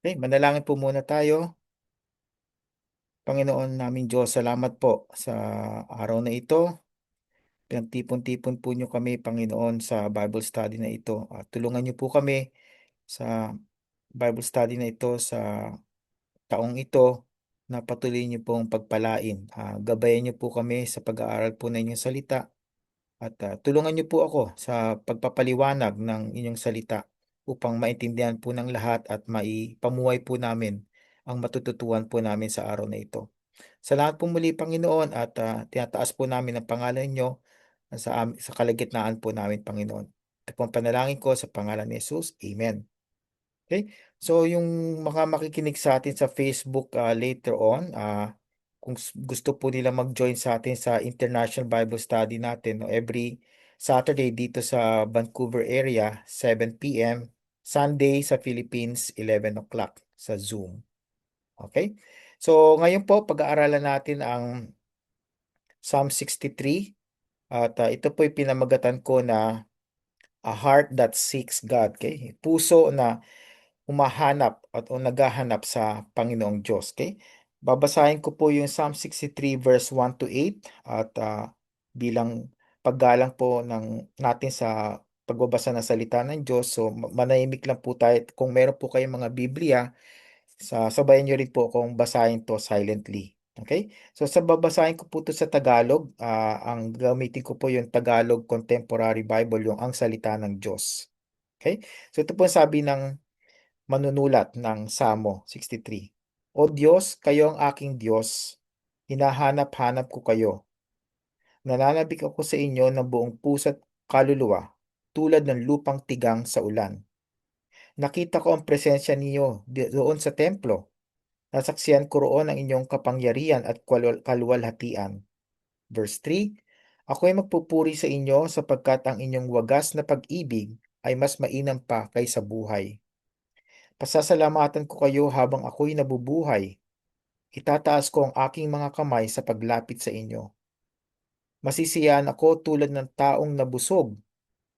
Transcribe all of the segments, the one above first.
Okay, manalangin po muna tayo. Panginoon naming Diyos, salamat po sa araw na ito. Pinagtipon-tipon po niyo kami, Panginoon, sa Bible study na ito. At tulungan niyo po kami sa Bible study na ito sa taong ito na patuloy niyo pong pagpalain. Gabayan niyo po kami sa pag-aaral po ng inyong salita at tulungan niyo po ako sa pagpapaliwanag ng inyong salita upang maintindihan po ng lahat at maipamuhay po namin ang matututuhan po namin sa araw na ito. Salamat po muli, Panginoon, at tinataas po namin ang pangalan niyo sa kalagitnaan po namin, Panginoon. Ito po ang panalangin ko sa pangalan ni Jesus. Amen. Okay? So, yung mga makikinig sa atin sa Facebook later on, kung gusto po nila mag-join sa atin sa International Bible Study natin, no, every Saturday dito sa Vancouver area, 7 p.m. Sunday sa Philippines, 11 o'clock sa Zoom. Okay? So, ngayon po, pag-aaralan natin ang Psalm 63 at ito po ay pinamagatan ko na a heart that seeks God. Okay? Puso na humahanap at o naghahanap sa Panginoong Diyos. Okay? Babasahin ko po yung Psalm 63 verse 1 to 8 at bilang paggalang po natin sa pagbabasa ng salita ng Diyos. So manahimik lang po tayo. Kung meron po kayong mga Biblia, sabayan niyo rin po akong basahin to silently. Okay? So sa babasahin ko po to sa Tagalog, ang gamitin ko po yung Tagalog Contemporary Bible, yung ang salita ng Diyos. Okay? So ito po ang sabi ng manunulat ng Salmo 63. O Diyos, kayo ang aking Diyos, hinahanap-hanap ko kayo. Nananabik ako sa inyo ng buong puso't kaluluwa, tulad ng lupang tigang sa ulan. Nakita ko ang presensya niyo doon sa templo. Nasaksiyan ko roon ang inyong kapangyarihan at kaluwalhatian. Verse 3, Ako ay magpupuri sa inyo sapagkat ang inyong wagas na pag-ibig ay mas mainam pa kaysa buhay. Pasasalamatan ko kayo habang ako'y nabubuhay. Itataas ko ang aking mga kamay sa paglapit sa inyo. Masisiyahan ako tulad ng taong nabusog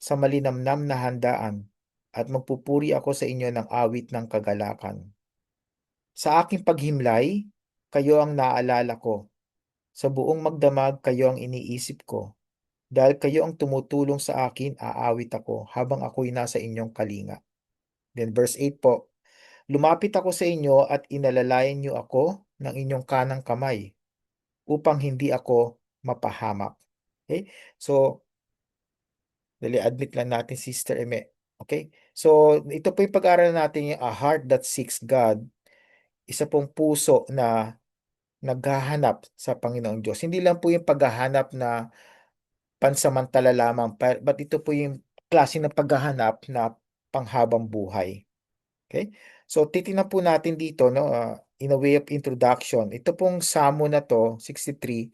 sa malinamnam na handaan at magpupuri ako sa inyo ng awit ng kagalakan. Sa aking paghimlay, kayo ang naaalala ko. Sa buong magdamag, kayo ang iniisip ko. Dahil kayo ang tumutulong sa akin, aawit ako habang ako'y nasa inyong kalinga. Then verse 8 po, Lumapit ako sa inyo at inalalayan niyo ako ng inyong kanang kamay upang hindi ako mapahamak. Okay? So, dali admit lang natin, Sister Eme. Okay? So, ito po yung pag-aaral natin yung a heart that seeks God. Isa pong puso na naghahanap sa Panginoong Diyos. Hindi lang po yung paghahanap na pansamantala lamang, but ito po yung klase ng paghahanap na panghabang buhay. Okay? So titingnan po natin dito, no, in a way of introduction. Ito pong Samo na to, 63,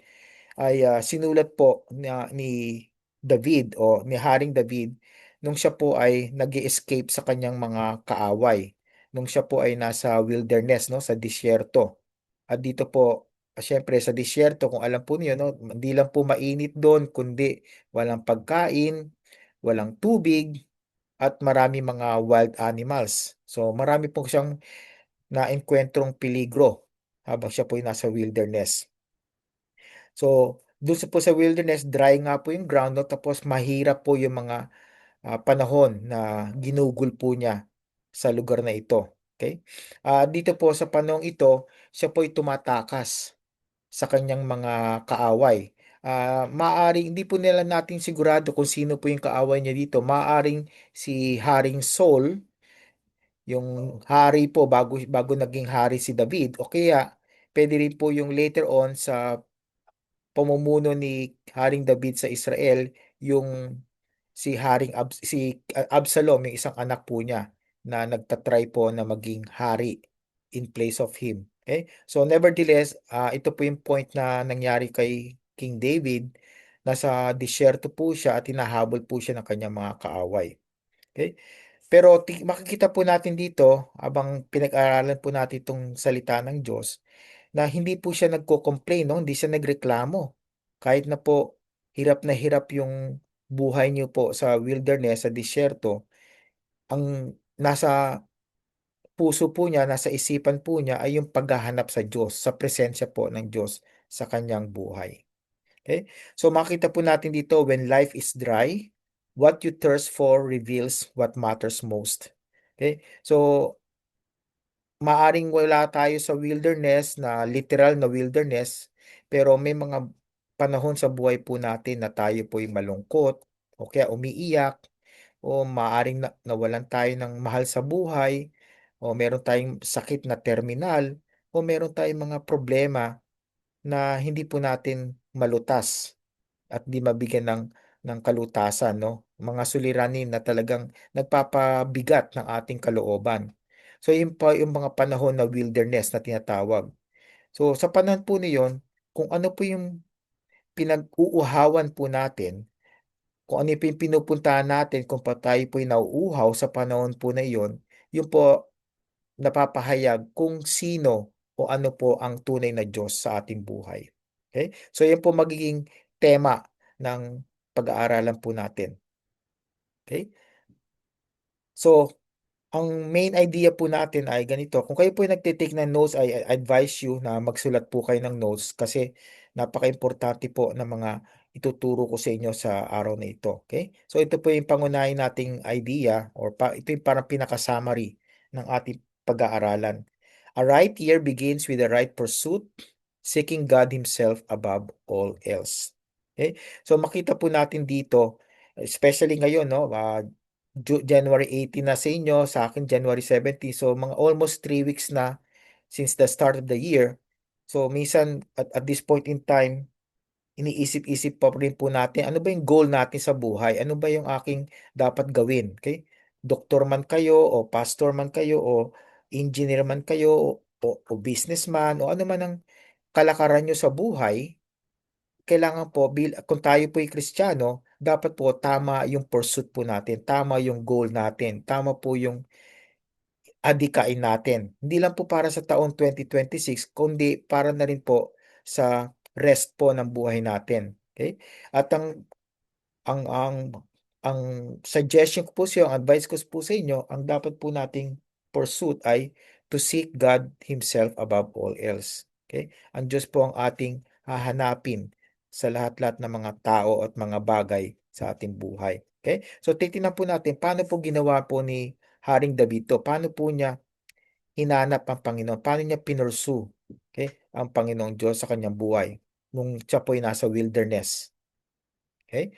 ay sinulat po ni David o ni Haring David nung siya po ay nag-escape sa kanyang mga kaaway. Nung siya po ay nasa wilderness, no, sa disyerto. At dito po, syempre sa disyerto, kung alam po niyo, no, hindi lang po mainit doon, kundi walang pagkain, walang tubig, at marami mga wild animals. So marami po siyang naengkwentrong peligro habang siya po ay nasa wilderness. So doon po sa wilderness, dry nga po yung ground, no? Tapos mahirap po yung mga panahon na ginugol po niya sa lugar na ito. Okay? Dito po sa panahong ito, siya po ay tumatakas sa kanyang mga kaaway. Maaring hindi po nila natin sigurado kung sino po yung kaaway niya dito. Maaring si Haring Saul, yung hari po bago naging hari si David, o kaya pwede rin po yung later on sa pamumuno ni Haring David sa Israel, yung si Absalom, yung isang anak po niya na nagtatry po na maging hari in place of him. Okay? So nevertheless, ito po yung point na nangyari kay King David. Nasa disyerto po siya at hinahabol po siya ng kanyang mga kaaway. Okay? Pero makikita po natin dito, habang pinag-aralan po natin itong salita ng Diyos, na hindi po siya nagko-complain, no? Hindi siya nagreklamo. Kahit na po hirap na hirap yung buhay niyo po sa wilderness, sa disyerto, ang nasa puso po niya, nasa isipan po niya ay yung paghahanap sa Diyos, sa presensya po ng Diyos sa kanyang buhay. Okay? So makita po natin dito, when life is dry, what you thirst for reveals what matters most. Okay? So maaring wala tayo sa wilderness na literal na wilderness, pero may mga panahon sa buhay po natin na tayo po'y malungkot o kaya umiiyak o maaring nawalan tayo ng mahal sa buhay o meron tayong sakit na terminal o meron tayong mga problema na hindi po natin malutas at di mabigyan ng kalutasan, no? Mga suliranin na talagang nagpapabigat ng ating kalooban. So, yun pa yung mga panahon na wilderness na tinatawag. So, sa panahon po niyon, kung ano po yung pinag-uuhawan po natin, kung ano po yung pinupuntahan natin, kung pa tayo po yung nauuhaw sa panahon po na iyon, yun po napapahayag kung sino o ano po ang tunay na Diyos sa ating buhay. Okay? So, yan po magiging tema ng pag-aaralan po natin. Okay? So, ang main idea po natin ay ganito. Kung kayo po ay nagtitake ng notes, I advise you na magsulat po kayo ng notes kasi napaka-importante po ng mga ituturo ko sa inyo sa araw na ito. Okay? So ito po yung pangunahin nating idea or ito yung parang pinaka-summary ng ating pag-aaralan. A right year begins with a right pursuit, seeking God Himself above all else. Okay? So makita po natin dito, especially ngayon, no, January 18 na sa inyo, sa akin January 17. So mga almost 3 weeks na since the start of the year. So minsan at this point in time, iniisip-isip pa rin po natin, ano ba yung goal natin sa buhay? Ano ba yung aking dapat gawin? Okay? Doktor man kayo o pastor man kayo o engineer man kayo o businessman o ano man ang kalakaran nyo sa buhay, kailangan po, kung tayo po ay Kristiyano, dapat po tama yung pursuit po natin, tama yung goal natin, tama po yung adikain natin. Hindi lang po para sa taong 2026, kundi para na rin po sa rest po ng buhay natin. Okay? At ang ang suggestion ko po sa inyo, ang advice ko po sa inyo, ang dapat po nating pursuit ay to seek God Himself above all else. Okay? Ang Diyos po ang ating hahanapin sa lahat-lahat ng mga tao at mga bagay sa ating buhay. Okay? So titingnan po natin paano po ginawa po ni Haring David to. Paano po niya hinanap ang Panginoon? Paano niya pinursu, okay, ang Panginoong Diyos sa kanyang buhay nung siya po ay nasa wilderness. Okay?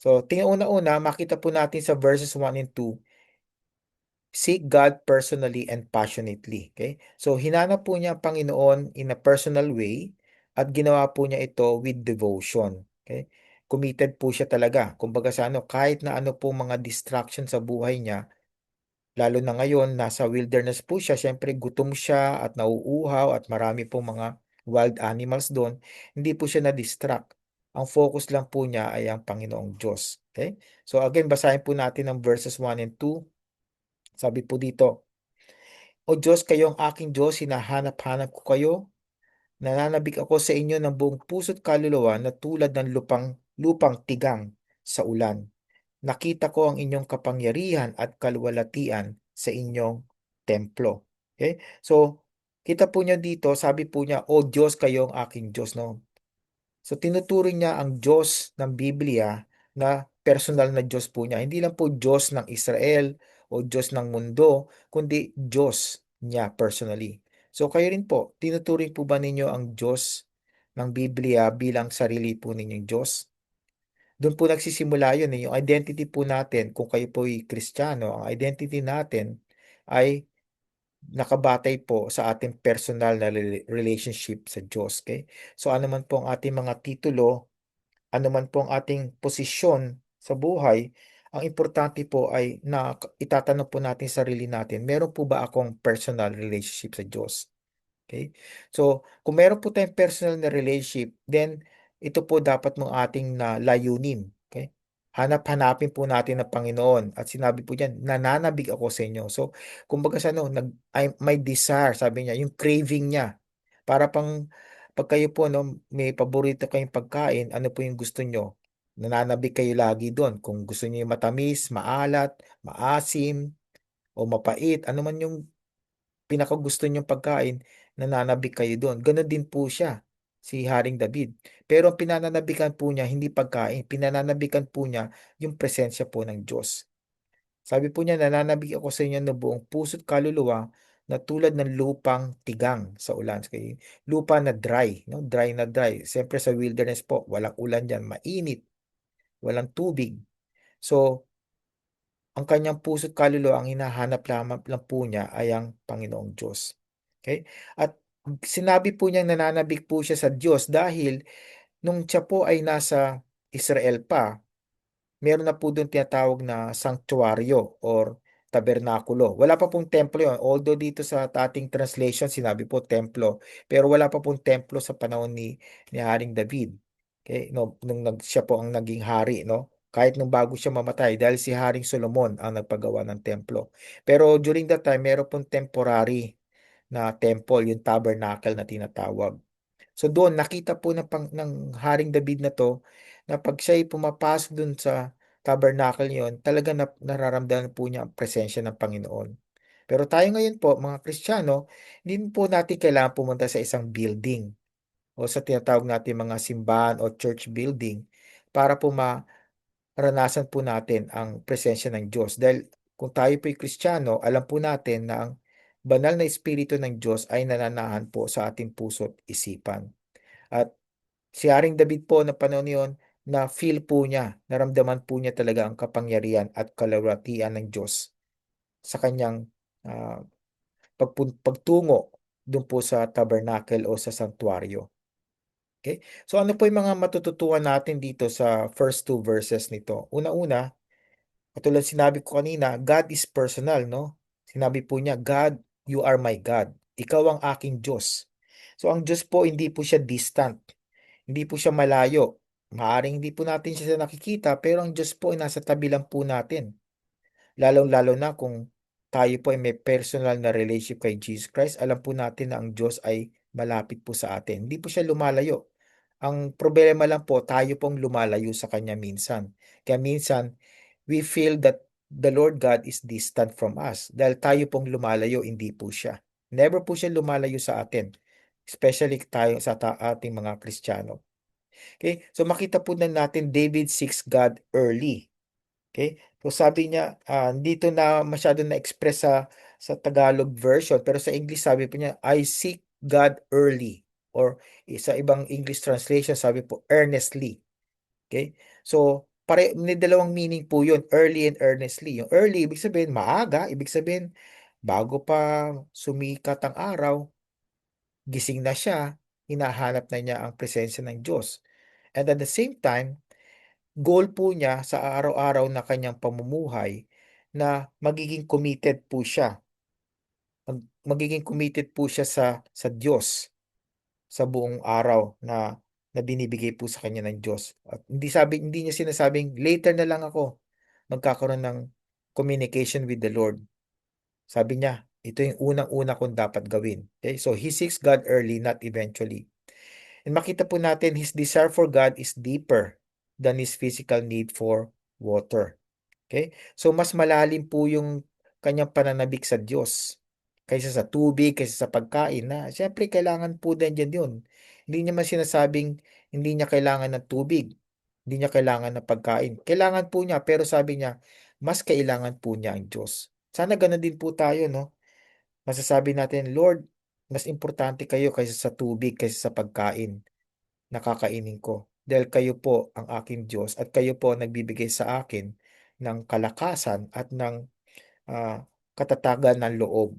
So, tingnan una-una, makita po natin sa verses 1 and 2, seek God personally and passionately. Okay? So, hinanap po niya ang Panginoon in a personal way at ginawa po niya ito with devotion. Okay? Committed po siya talaga. Kumbaga sa ano, kahit na ano po mga distraction sa buhay niya, lalo na ngayon, nasa wilderness po siya, syempre gutom siya at nauuhaw at marami pong mga wild animals doon. Hindi po siya na-distract. Ang focus lang po niya ay ang Panginoong Diyos. Okay? So again, basahin po natin ang verses 1 and 2. Sabi po dito, O Diyos, kayo ang aking Diyos, hinahanap-hanap ko kayo. Nananabik ako sa inyo ng buong puso't kaluluwa na tulad ng lupang tigang sa ulan. Nakita ko ang inyong kapangyarihan at kaluwalhatian sa inyong templo. Okay? So, kita po niya dito, sabi po niya, O Diyos, kayo ang aking Diyos, no? So, tinuturing niya ang Diyos ng Biblia na personal na Diyos po niya. Hindi lang po Diyos ng Israel o Diyos ng mundo, kundi Diyos niya personally. So, kayo rin po, tinuturing po ba ninyo ang Diyos ng Biblia bilang sarili po ninyong Diyos? Doon po nagsisimula yun, yung identity po natin, kung kayo po ay Kristiyano, ang identity natin ay nakabatay po sa ating personal na relationship sa Diyos. Okay? So ano man po ang ating mga titulo, ano man po ang ating posisyon sa buhay, ang importante po ay na itatanong po natin sa sarili natin, meron po ba akong personal relationship sa Diyos? Okay? So, kung meron po tayong personal na relationship, then ito po dapat mong ating na layunin. Okay? Hanap-hanapin po natin ang Panginoon. At sinabi po diyan, nananabik ako sa inyo. So, kumbaga sa ano, may desire, sabi niya, yung craving niya. Para pag kayo po, no, may paborito kayong pagkain, ano po yung gusto nyo? Nananabik kayo lagi doon. Kung gusto niyo yung matamis, maalat, maasim, o mapait, ano man yung pinakagusto niyong pagkain, nananabik kayo doon. Ganon din po siya, si Haring David. Pero ang pinananabikan po niya, hindi pagkain. Pinananabikan po niya yung presensya po ng Diyos. Sabi po niya, nananabik ako sa inyo ng buong puso't kaluluwa na tulad ng lupang tigang sa ulan. Kaya lupa na dry, no? Dry na dry. Siyempre sa wilderness po, walang ulan dyan, mainit, walang tubig. So, ang kanyang puso't kaluluwa, ang hinahanap lamang lang po niya ay ang Panginoong Diyos. Okay? At sinabi po niyang nananabik po siya sa Diyos dahil nung siya po ay nasa Israel pa, meron na po doon tinatawag na sanctuaryo or tabernakulo. Wala pa pong templo yun. Although dito sa ating translation, sinabi po templo. Pero wala pa pong templo sa panahon ni Haring David. Okay? No, siya po ang naging hari, no? Kahit nung bago siya mamatay, dahil si Haring Solomon ang nagpagawa ng templo. Pero during that time, meron pong temporary na temple, yung tabernacle na tinatawag. So doon nakita po ng Haring David na to na pag siya'y pumapasok doon sa tabernacle yon, talaga nararamdaman po niya ang presensya ng Panginoon. Pero tayo ngayon po, mga Kristiyano, hindi po natin kailangan pumunta sa isang building o sa tinatawag natin mga simbahan o church building para po maranasan po natin ang presensya ng Diyos. Dahil kung tayo po'y Kristiyano, alam po natin na ang banal na Espiritu ng Diyos ay nananahan po sa ating puso't isipan. At si Haring David po na panahon yon, na feel po niya, naramdaman po niya talaga ang kapangyarihan at kalawatian ng Diyos sa kanyang ah, pagtungo doon po sa tabernacle o sa santuario. Okay? So ano po yung mga matututuan natin dito sa first two verses nito? Una-una, katulad sinabi ko kanina, God is personal, no? Sinabi po niya, God, you are my God. Ikaw ang aking Diyos. So ang Diyos po, hindi po siya distant. Hindi po siya malayo. Maaring hindi po natin siya nakikita, pero ang Diyos po ay nasa tabi lang po natin. Lalong-lalo na kung tayo po ay may personal na relationship kay Jesus Christ, alam po natin na ang Diyos ay malapit po sa atin. Hindi po siya lumalayo. Ang problema lang po, tayo pong lumalayo sa Kanya minsan. Kaya minsan, we feel that the Lord God is distant from us. Dahil tayo pong lumalayo, hindi po siya. Never po siya lumalayo sa atin. Especially tayo sa ating mga Kristiyano. Okay? So makita po na natin David seeks God early. Okay? So sabi niya, dito na masyado na-express sa Tagalog version, pero sa English sabi po niya, I seek God early. Or sa ibang English translation, sabi po, earnestly. Okay? So, may dalawang meaning po yun, early and earnestly. Yung early, ibig sabihin, maaga. Ibig sabihin, bago pa sumikat ang araw, gising na siya, hinahanap na niya ang presensya ng Diyos. And at the same time, goal po niya sa araw-araw na kanyang pamumuhay na magiging committed po siya. Magiging committed po siya sa Diyos sa buong araw na binibigay po sa kanya ng Diyos. At hindi niya sinasabing later na lang ako magkakaroon ng communication with the Lord. Sabi niya, ito yung unang-una kong dapat gawin. Okay? So he seeks God early, not eventually. And makita po natin his desire for God is deeper than his physical need for water. Okay? So mas malalim po yung kanyang pananabik sa Diyos kaysa sa tubig, kaysa sa pagkain na siyempre kailangan po din dyan yun. Hindi niya man sinasabing hindi niya kailangan ng tubig, hindi niya kailangan ng pagkain. Kailangan po niya, pero sabi niya, mas kailangan po niya ang Diyos. Sana ganun din po tayo, no? Masasabi natin, Lord, mas importante kayo kaysa sa tubig, kaysa sa pagkain na kakainin ko. Dahil kayo po ang aking Diyos at kayo po ang nagbibigay sa akin ng kalakasan at ng katatagan ng loob.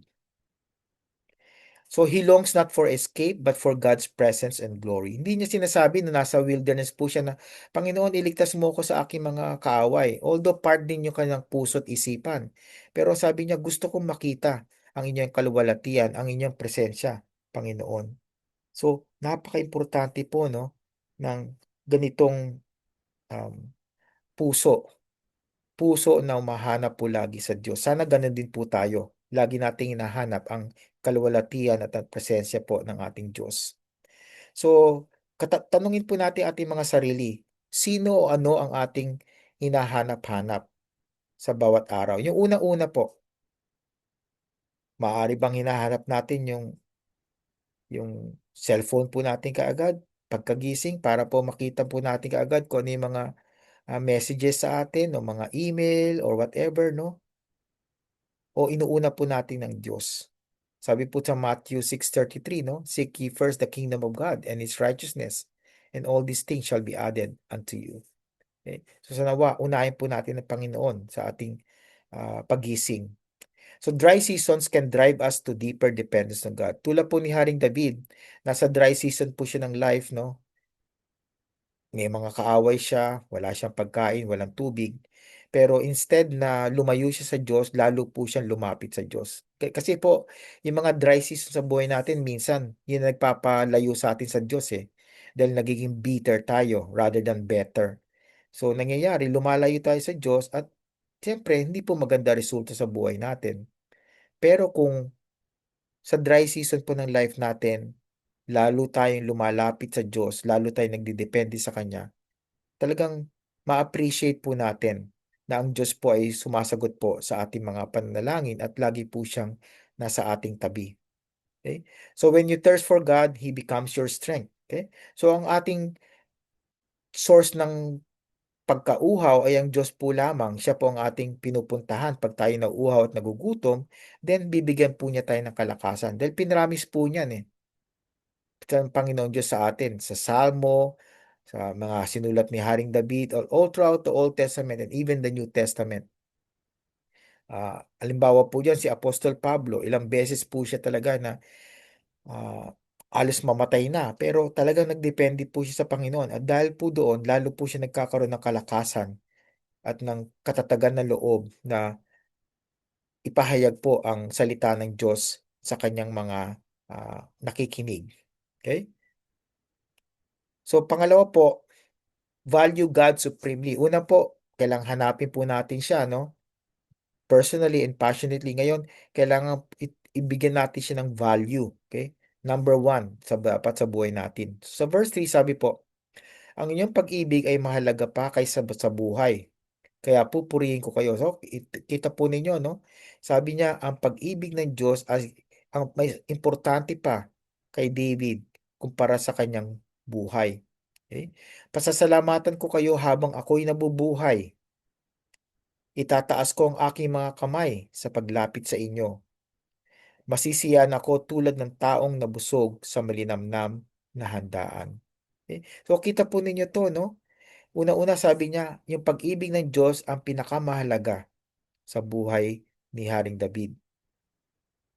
So he longs not for escape but for God's presence and glory. Hindi niya sinasabi na nasa wilderness po siya na, Panginoon, iligtas mo ko sa aking mga kaaway. Although part din yung kanyang puso't isipan. Pero sabi niya, gusto kong makita ang inyong kaluwalhatian, ang inyong presensya, Panginoon. So, napaka-importante po, no, ng ganitong um, puso. Puso na umahanap po lagi sa Diyos. Sana ganun din po tayo. Lagi nating hinahanap ang kaluwalhatian at ang presensya po ng ating Diyos. So, tanungin po natin ating mga sarili, sino o ano ang ating hinahanap-hanap sa bawat araw? Yung unang-una po, Maaari bang hinahanap natin yung cellphone po natin kaagad pagkagising para po makita po natin kaagad kung ano yung mga messages sa atin o mga email or whatever, no? O inuuna po natin ng Diyos. Sabi po sa Matthew 6:33, no? Seek ye first the kingdom of God and His righteousness, and all these things shall be added unto you. Okay? So sa nawa, unahin po natin ang Panginoon sa ating pagising. So dry seasons can drive us to deeper dependence on God. Tulad po ni Haring David, nasa dry season po siya ng life, no? May mga kaaway siya, wala siyang pagkain, walang tubig. Pero instead na lumayo siya sa Diyos, lalo po siyang lumapit sa Diyos. Kasi po, yung mga dry season sa buhay natin, minsan, yun ang nagpapalayo sa atin sa Diyos eh. Dahil nagiging bitter tayo rather than better. So, nangyayari, lumalayo tayo sa Diyos at siyempre, hindi po maganda resulta sa buhay natin. Pero kung sa dry season po ng life natin, lalo tayong lumalapit sa Diyos, lalo tayong nagdidepende sa Kanya, talagang ma-appreciate po natin na ang Diyos po ay sumasagot po sa ating mga panalangin at lagi po siyang nasa ating tabi. Okay? So when you thirst for God, He becomes your strength. Okay? So ang ating source ng pagkauhaw ay ang Diyos po lamang. Siya po ang ating pinupuntahan pag tayo nauuhaw at nagugutom, then bibigyan po niya tayo ng kalakasan. Dahil pinramis po niyan eh. Ng Panginoon Diyos sa atin, sa Salmo, sa mga sinulat ni Haring David, all throughout the Old Testament and even the New Testament. Halimbawa po dyan, si Apostol Pablo, ilang beses po siya talaga na ah, alos mamatay na, pero talagang nagdepende po siya sa Panginoon. At dahil po doon, lalo po siya nagkakaroon ng kalakasan at ng katatagan ng loob na ipahayag po ang salita ng Diyos sa kanyang mga nakikinig. Okay? So, pangalawa po, value God supremely. Una po, kailangan hanapin po natin siya, no? Personally and passionately. Ngayon, kailangan ibigyan natin siya ng value. Okay? Number one, dapat sa buhay natin. Sa verse 3, sabi po, ang inyong pag-ibig ay mahalaga pa kaysa sa buhay. Kaya pupurihin ko kayo. So, kita po ninyo, no? Sabi niya, ang pag-ibig ng Diyos ay ang may importante pa kay David kumpara sa kanyang buhay. Okay? Pasasalamatan ko kayo habang ako'y nabubuhay. Itataas ko ang aking mga kamay sa paglapit sa inyo. Masisiyan ako tulad ng taong nabusog sa malinamnam na handaan. Okay? So kita po ninyo to, no? Una-una sabi niya, yung pag-ibig ng Diyos ang pinakamahalaga sa buhay ni Haring David.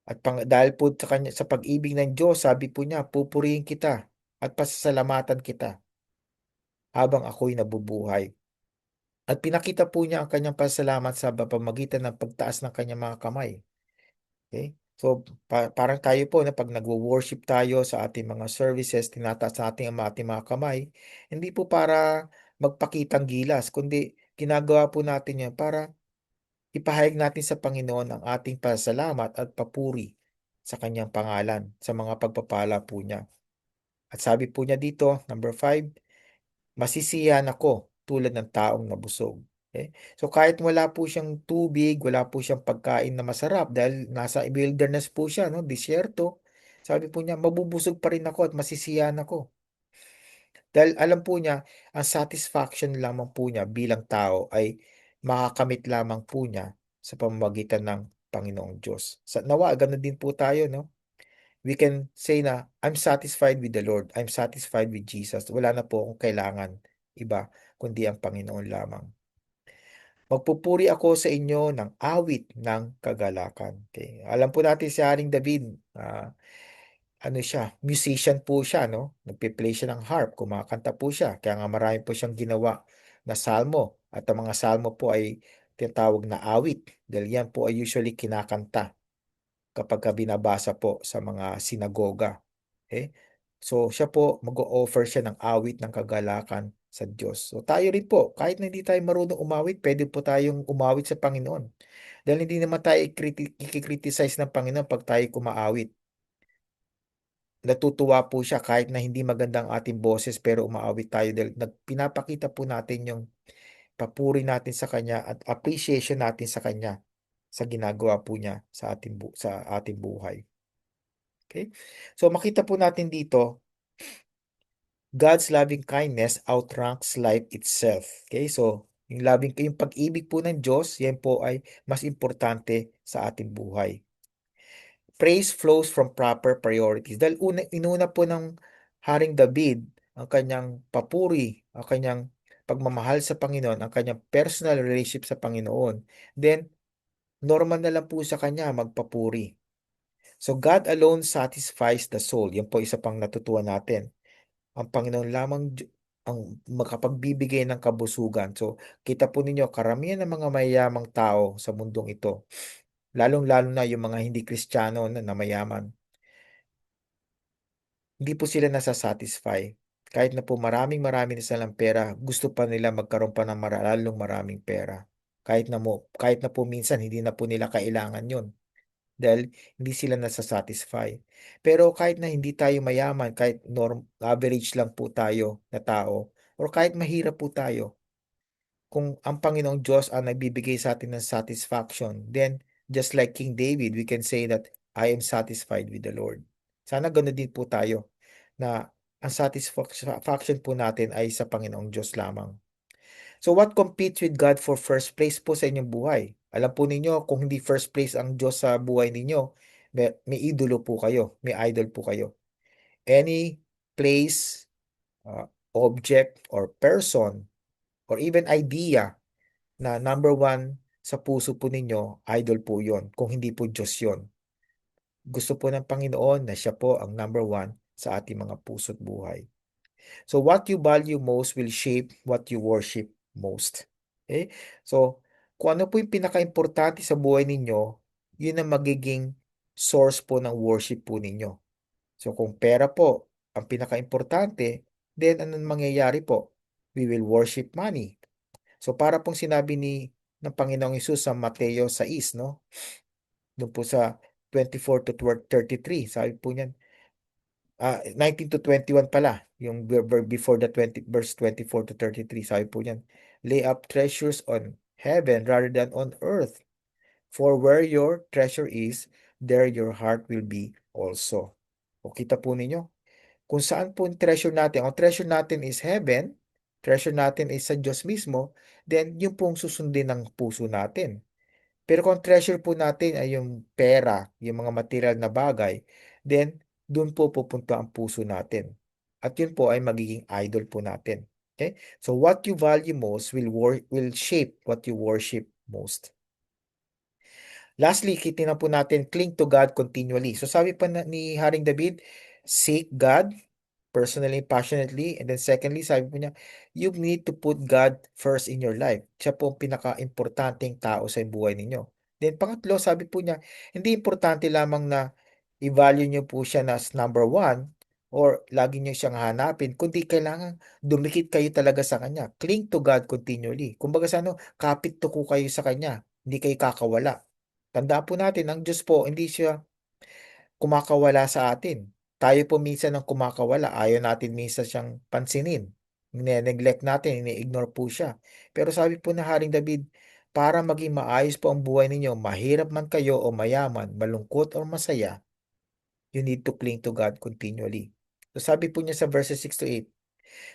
At dahil po sa kanya, sa pag-ibig ng Diyos, sabi po niya, pupurihin kita at pasasalamatan kita habang ako'y nabubuhay. At pinakita po niya ang kanyang pasalamat sa pamamagitan ng pagtaas ng kanyang mga kamay. Okay? So, parang tayo po na pag nagwo-worship tayo sa ating mga services, tinataas natin ang ating mga kamay, hindi po para magpakitang gilas, kundi ginagawa po natin yan para ipahayag natin sa Panginoon ang ating pasalamat at papuri sa kanyang pangalan, sa mga pagpapala po niya. At sabi po niya dito, number 5, masisiyahan ako tulad ng taong nabusog. Okay? So kahit wala po siyang tubig, wala po siyang pagkain na masarap dahil nasa wilderness po siya, no? Disyerto. Sabi po niya, mabubusog pa rin ako at masisiyahan ako. Dahil alam po niya, ang satisfaction lamang po niya bilang tao ay makakamit lamang po niya sa pamamagitan ng Panginoong Diyos. Sa nawa, ganun din po tayo, no? We can say na, I'm satisfied with the Lord. I'm satisfied with Jesus. Wala na po akong kailangan iba, kundi ang Panginoon lamang. Magpupuri ako sa inyo ng awit ng kagalakan. Okay. Alam po natin si Haring David, ano siya, musician po siya, no? Nagpe-play siya ng harp, kumakanta po siya. Kaya nga marami po siyang ginawa na salmo. At ang mga salmo po ay tinatawag na awit. Dahil yan po ay usually kinakanta kapag binabasa po sa mga sinagoga. Okay? So siya po, mag-o-offer siya ng awit ng kagalakan sa Diyos. So tayo rin po, kahit na hindi tayo marunong umawit, pwede po tayong umawit sa Panginoon. Dahil hindi naman tayo i-criticize ng Panginoon pag tayo kumaawit. Natutuwa po siya kahit na hindi magandang ating boses pero umaawit tayo dahil pinapakita po natin yung papuri natin sa Kanya at appreciation natin sa Kanya sa ginagawa po niya sa ating buhay. Okay? So makita po natin dito, God's loving kindness outranks life itself. Okay? So yung pag-ibig po ng Diyos, yan po ay mas importante sa ating buhay. Praise flows from proper priorities. Dahil inuna po ng Haring David ang kanyang papuri, ang kanyang pagmamahal sa Panginoon, ang kanyang personal relationship sa Panginoon. Then, normal na lang po sa kanya magpapuri. So, God alone satisfies the soul. Yan po isa pang natutuwa natin. Ang Panginoon lamang ang makapagbibigay ng kabusugan. So, kita po ninyo, karamihan ng mga mayayamang tao sa mundong ito, lalong-lalo na yung mga hindi Kristiyano na mayaman, hindi po sila nasa-satisfy. Kahit na po maraming-marami na silang pera, gusto pa nila magkaroon pa ng lalong maraming pera. Kahit na po minsan hindi na po nila kailangan yun dahil hindi sila nasa-satisfy. Pero kahit na hindi tayo mayaman, kahit average lang po tayo na tao, or kahit mahirap po tayo, kung ang Panginoong Diyos ang nagbibigay sa atin ng satisfaction, then just like King David, we can say that I am satisfied with the Lord. Sana ganoon din po tayo na ang satisfaction po natin ay sa Panginoong Diyos lamang. So what competes with God for first place po sa inyong buhay? Alam po ninyo, kung hindi first place ang Diyos sa buhay ninyo, may idolo po kayo, may idol po kayo. Any place, object, or person, or even idea na number one sa puso po ninyo, idol po yon. Kung hindi po Diyos yon. Gusto po ng Panginoon na siya po ang number one sa ating mga puso't buhay. So what you value most will shape what you worship most. Okay? So, kung ano po yung pinaka-importante sa buhay ninyo, yun ang magiging source po ng worship po ninyo. So, kung pera po ang pinaka-importante, then anong mangyayari po? We will worship money. So, para pong sinabi ng Panginoong Hesus sa Mateo 6, no? Doon po sa 24 to 33, sabi po niyan, 19 to 21 pala, yung before the 20, verse 24 to 33, sabi po niyan, lay up treasures on heaven rather than on earth. For where your treasure is, there your heart will be also. O kita po ninyo, kung saan po yung treasure natin, ang treasure natin is heaven, treasure natin is sa Diyos mismo, then yung pong susundin ng puso natin. Pero kung treasure po natin ay yung pera, yung mga material na bagay, then doon po pupunta ang puso natin. At yun po ay magiging idol po natin. Okay? So what you value most will shape what you worship most. Lastly, na po natin, cling to God continually. So sabi pa ni Haring David, seek God personally, passionately. And then secondly, sabi po niya, you need to put God first in your life. Siya po ang pinaka-importanting tao sa buhay ninyo. Then pangatlo, sabi po niya, hindi importante lamang na i-value niyo po siya na as number one or lagi niyo siyang hanapin, kundi kailangan dumikit kayo talaga sa Kanya. Cling to God continually. Kumbaga sa ano, kapit tuko kayo sa Kanya. Hindi kayo kakawala. Tandaan po natin, ang Diyos po, hindi siya kumakawala sa atin. Tayo po minsan ang kumakawala. Ayaw natin minsan siyang pansinin. Nine-neglect natin, ini-ignore po siya. Pero sabi po na Haring David, para maging maayos po ang buhay ninyo, mahirap man kayo o mayaman, malungkot o masaya, you need to cling to God continually. So sabi po niya sa verses 6 to 8,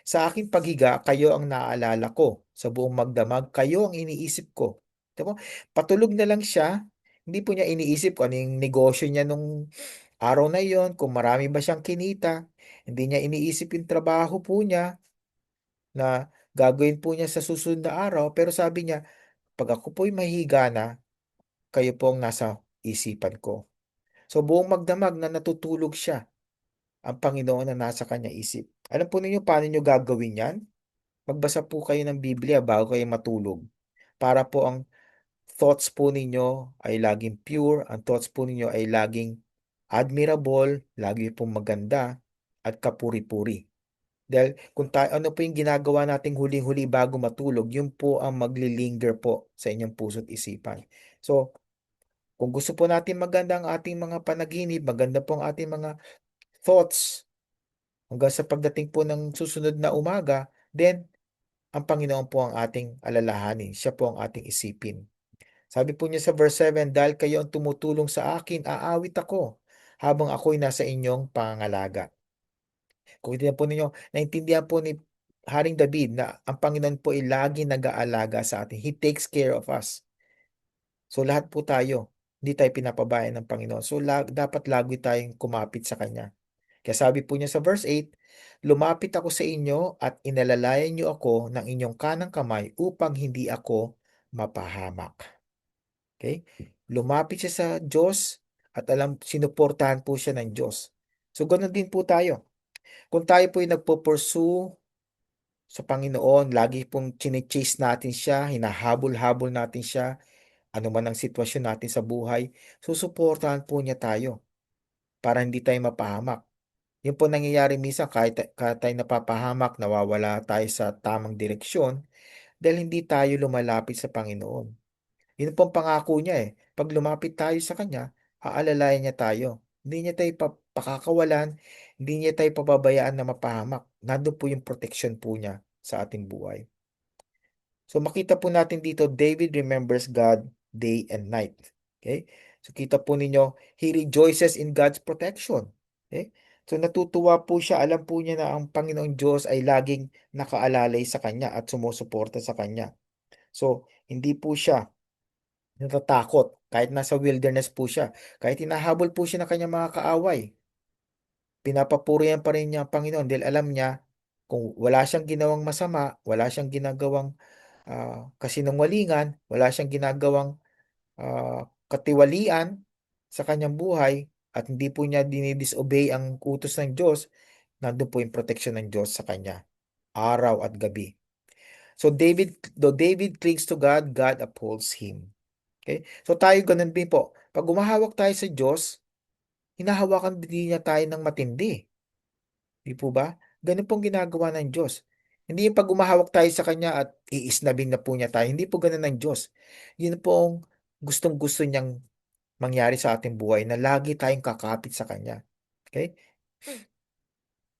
sa aking paghiga, kayo ang naaalala ko. Sa buong magdamag, kayo ang iniisip ko. Diba? Patulog na lang siya, hindi po niya iniisip kung ano yung negosyo niya nung araw na yon, kung marami ba siyang kinita. Hindi niya iniisip yung trabaho po niya na gagawin po niya sa susunod na araw. Pero sabi niya, pag ako po'y mahiga na, kayo po ang nasa isipan ko. So buong magdamag na natutulog siya, ang Panginoon na nasa kanya isip. Alam po ninyo paano niyo gagawin yan? Magbasa po kayo ng Biblia bago kayo matulog. Para po ang thoughts po ninyo ay laging pure, ang thoughts po ninyo ay laging admirable, lagi pong maganda, at kapuri-puri. Dahil kung ano po yung ginagawa nating huling-huli bago matulog, yun po ang maglilinger po sa inyong puso't isipan. So, kung gusto po natin maganda ang ating mga panaginip, maganda po ang ating mga thoughts, hanggang sa pagdating po ng susunod na umaga, then ang Panginoon po ang ating alalahanin. Siya po ang ating isipin. Sabi po niya sa verse 7, dahil kayo ang tumutulong sa akin, aawit ako habang ako'y nasa inyong pangangalaga. Kung hindi po ninyo, naintindihan po ni Haring David na ang Panginoon po ay lagi nag-aalaga sa atin. He takes care of us. So lahat po tayo, hindi tayo pinapabayaan ng Panginoon. So dapat lagi tayong kumapit sa Kanya. Kaya sabi po niya sa verse 8, lumapit ako sa inyo at inalalayan niyo ako ng inyong kanang kamay upang hindi ako mapahamak. Okay? Lumapit siya sa Diyos at sinuportahan po siya ng Diyos. So, ganoon din po tayo. Kung tayo po ay nagpo-pursue sa Panginoon, lagi pong chine-chase natin siya, hinahabol-habol natin siya, ano man ang sitwasyon natin sa buhay, susuportahan po niya tayo para hindi tayo mapahamak. Yun po nangyayari minsan kahit tayo napapahamak, nawawala tayo sa tamang direksyon dahil hindi tayo lumalapit sa Panginoon. Yun po ang pangako niya eh. Pag lumapit tayo sa Kanya, aalalayan niya tayo. Hindi niya tayo pakakawalan, hindi niya tayo pababayaan na mapahamak. Nandun po yung protection po niya sa ating buhay. So makita po natin dito, David remembers God day and night. Okay? So kita po ninyo, he rejoices in God's protection. Okay? So natutuwa po siya, alam po niya na ang Panginoong Diyos ay laging nakaalalay sa kanya at sumusuporta sa kanya. So hindi po siya natatakot kahit nasa wilderness po siya. Kahit hinahabol po siya ng kanyang mga kaaway, pinapapurihan pa rin niya ang Panginoon dahil alam niya kung wala siyang ginawang masama, wala siyang ginagawang kasinungalingan, wala siyang ginagawang katiwalian sa kanyang buhay at hindi po niya dinidisobey ang utos ng Diyos, nandun po yung protection ng Diyos sa kanya, araw at gabi. So though David clings to God, God upholds him. Okay? So tayo ganun din po. Pag umahawak tayo sa Diyos, hinahawakan din niya tayo ng matindi. Di po ba? Ganun pong ginagawa ng Diyos. Hindi yung pag umahawak tayo sa Kanya at iisnabing na po niya tayo. Hindi po ganun ng Diyos. Yun pong gustong-gusto niyang mangyari sa ating buhay na lagi tayong kakapit sa Kanya. Okay?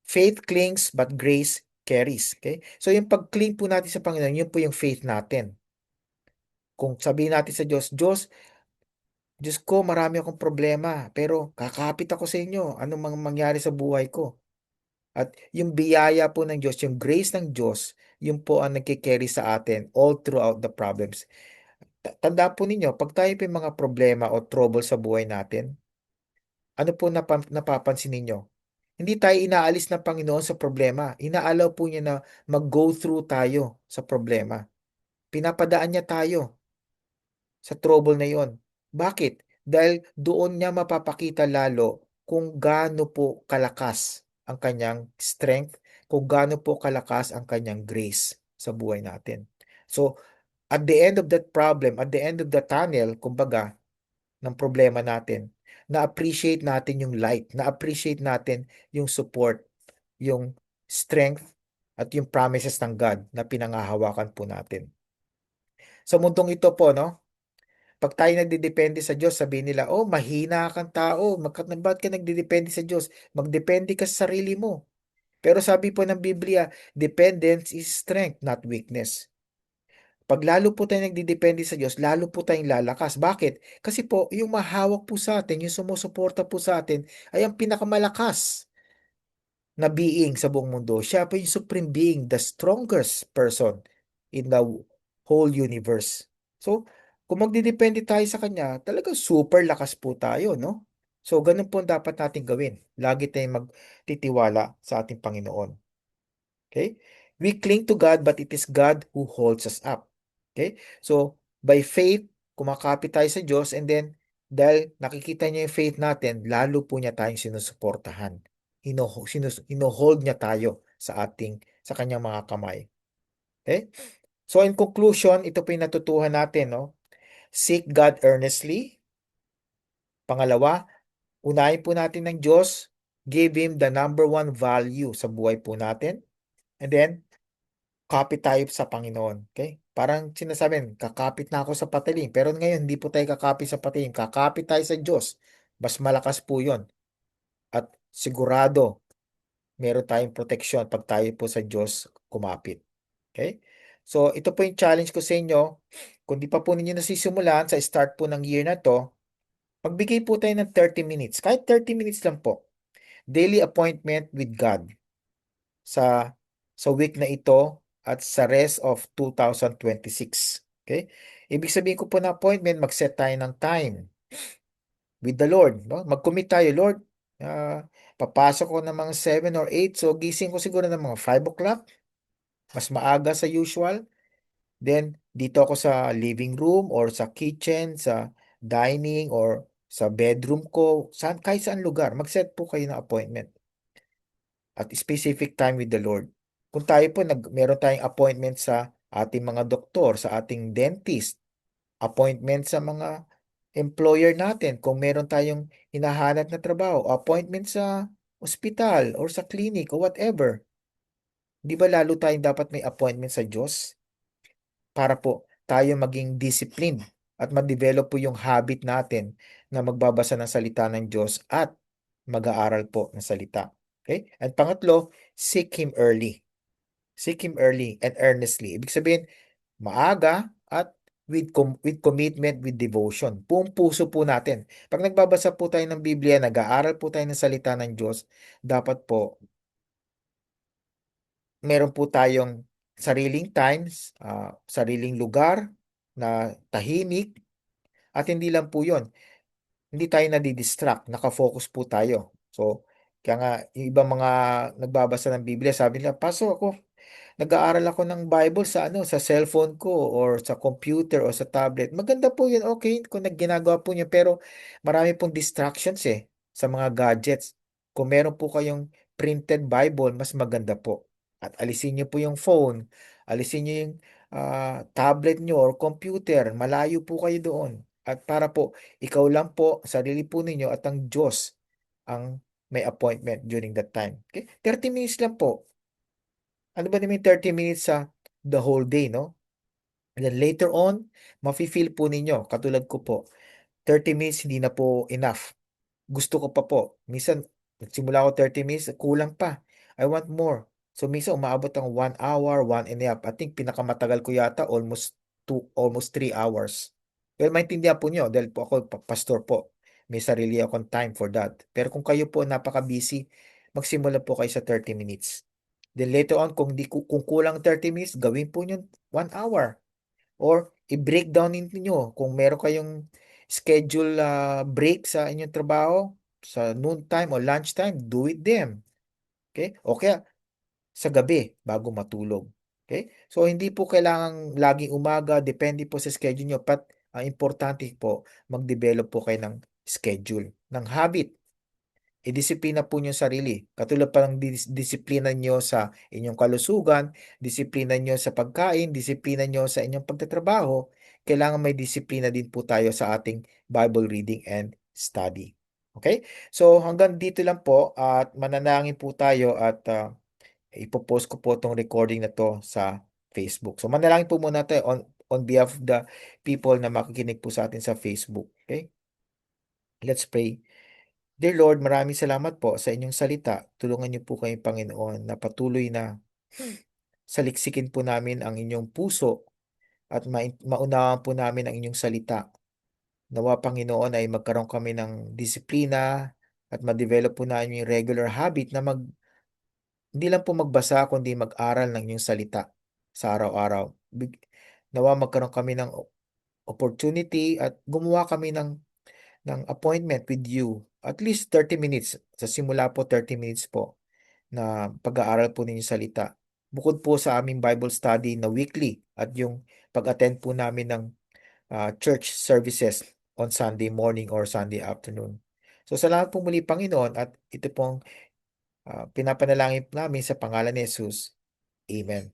Faith clings but grace carries. Okay? So yung pag-cling po natin sa Panginoon, yun po yung faith natin. Kung sabihin natin sa Diyos, Diyos ko, marami akong problema, pero kakapit ako sa inyo. Anong mangyari sa buhay ko? At yung biyaya po ng Diyos, yung grace ng Diyos, yun po ang nagkikerry sa atin all throughout the problems. Tanda po ninyo, pag tayo po yung mga problema o trouble sa buhay natin, ano po napapansin ninyo? Hindi tayo inaalis ng Panginoon sa problema. Inaalaw po niya na mag-go through tayo sa problema. Pinapadaan niya tayo sa trouble na yon. Bakit? Dahil doon niya mapapakita lalo kung gaano po kalakas ang kanyang strength, kung gaano po kalakas ang kanyang grace sa buhay natin. So, at the end of that problem, at the end of the tunnel, kumbaga, ng problema natin, na-appreciate natin yung light, na-appreciate natin yung support, yung strength, at yung promises ng God na pinangahawakan po natin. Sa mundong ito po, no? Pag tayo nagdidepende sa Diyos, sabihin nila, oh, mahina kang tao. Ba't ka nagdidepende sa Diyos? Magdepende ka sa sarili mo. Pero sabi po ng Biblia, dependence is strength, not weakness. Pag lalo po tayo nagdidepende sa Diyos, lalo po tayong lalakas. Bakit? Kasi po, yung mahawak po sa atin, yung sumusuporta po sa atin, ay ang pinakamalakas na being sa buong mundo. Siya po yung supreme being, the strongest person in the whole universe. So, kung magdidepende tayo sa Kanya, talagang super lakas po tayo, no? So, ganun po ang dapat natin gawin. Lagi tayong magtitiwala sa ating Panginoon. Okay? We cling to God, but it is God who holds us up. Okay? So, by faith, kumakapit tayo sa Diyos, and then, dahil nakikita niya yung faith natin, lalo po niya tayong sinusuportahan. Hino-hold niya tayo sa kanyang mga kamay. Okay? So, in conclusion, ito po yung natutuhan natin, no? Seek God earnestly. Pangalawa, unahin po natin ng Diyos. Give Him the number one value sa buhay po natin. And then, kapit tayo sa Panginoon. Okay? Parang sinasabi, kakapit na ako sa patalim. Pero ngayon, hindi po tayo kakapit sa patalim. Kakapit tayo sa Diyos. Mas malakas po yon. At sigurado, meron tayong proteksyon pag tayo po sa Diyos kumapit. Okay? So, ito po yung challenge ko sa inyo. Kung di pa po ninyo nasisimulan sa start po ng year na to, magbigay po tayo ng 30 minutes. Kahit 30 minutes lang po. Daily appointment with God sa week na ito at sa rest of 2026. Okay? Ibig sabihin ko po na appointment, mag-set tayo ng time with the Lord. No? Mag-commit tayo, Lord. Papasok ko ng mga 7 or 8, so gising ko siguro ng mga 5 o'clock, mas maaga sa usual. Then, dito ako sa living room or sa kitchen, sa dining or sa bedroom ko, kahit saan lugar, mag-set po kayo ng appointment at specific time with the Lord. Kung tayo po, meron tayong appointment sa ating mga doktor, sa ating dentist, appointment sa mga employer natin, kung meron tayong hinahanap na trabaho, appointment sa ospital or sa clinic o whatever. Di ba lalo tayong dapat may appointment sa Diyos para po tayo maging disciplined at ma-develop po yung habit natin na magbabasa ng salita ng Diyos at mag-aaral po ng salita. Okay? At pangatlo, seek Him early. Seek Him early and earnestly. Ibig sabihin, maaga at with commitment, with devotion. Buong puso po natin. Pag nagbabasa po tayo ng Biblia, nag-aaral po tayo ng salita ng Diyos, dapat po meron po tayong sariling times, sariling lugar na tahimik at hindi lang po yon. Hindi tayo nadidistract, nakafocus po tayo. So, kaya nga, yung ibang mga nagbabasa ng Biblia, sabi nila, Paso, nag-aaral ako ng Bible sa sa cellphone ko or sa computer o sa tablet. Maganda po yun, okay, kung ginagawa po niyo, pero marami pong distractions sa mga gadgets. Kung meron po kayong printed Bible, mas maganda po. At alisin niyo po yung phone, alisin niyo yung tablet niyo or computer, malayo po kayo doon. At para po, ikaw lang po, sarili po ninyo at ang Diyos ang may appointment during that time. Okay? 30 minutes lang po. Ano ba naman yung 30 minutes sa the whole day, no? And then later on, mafe-feel po ninyo, katulad ko po, 30 minutes hindi na po enough. Gusto ko pa po. Minsan, nagsimula ako 30 minutes, kulang pa. I want more. So, minsan umaabot ang 1 hour, 1 and a half. I think pinakamatagal ko yata almost 3 hours. Well, maintindihan po nyo dahil po ako pastor po. May sarili akong time for that. Pero kung kayo po napaka-busy, magsimula po kayo sa 30 minutes. Then later on, kung kulang 30 minutes, gawin po nyo 1 hour. Or i-breakdown ninyo kung meron kayong schedule break sa inyong trabaho, sa noon time o lunch time, do it them. Okay? O kaya sa gabi bago matulog. Okay? So hindi po kailangang laging umaga, depende po sa schedule nyo. But ang importante po, mag-develop po kayo ng schedule, ng habit. Idisiplina po niyo sarili. Katulad pa ng disiplina niyo sa inyong kalusugan, disiplina niyo sa pagkain, disiplina niyo sa inyong pagtatrabaho, kailangan may disiplina din po tayo sa ating Bible reading and study. Okay? So hanggang dito lang po at mananangin po tayo at ipopost ko po itong recording na to sa Facebook. So manalangin po muna tayo on behalf of the people na makikinig po sa atin sa Facebook. Okay? Let's pray. Dear Lord, maraming salamat po sa inyong salita. Tulungan niyo po kami, Panginoon, na patuloy na saliksikin po namin ang inyong puso at maunawaan po namin ang inyong salita. Nawa, Panginoon, ay magkaroon kami ng disiplina at ma-develop po namin yung regular habit na hindi lang po magbasa, kundi mag-aral ng inyong salita sa araw-araw. Nawa magkaroon kami ng opportunity at gumawa kami ng appointment with you. At least 30 minutes. Sa simula po, 30 minutes po na pag-aaral po ninyo salita. Bukod po sa aming Bible study na weekly at yung pag-attend po namin ng church services on Sunday morning or Sunday afternoon. So salamat po muli, Panginoon, at ito pong pinapanalangin namin sa pangalan ni Jesus. Amen.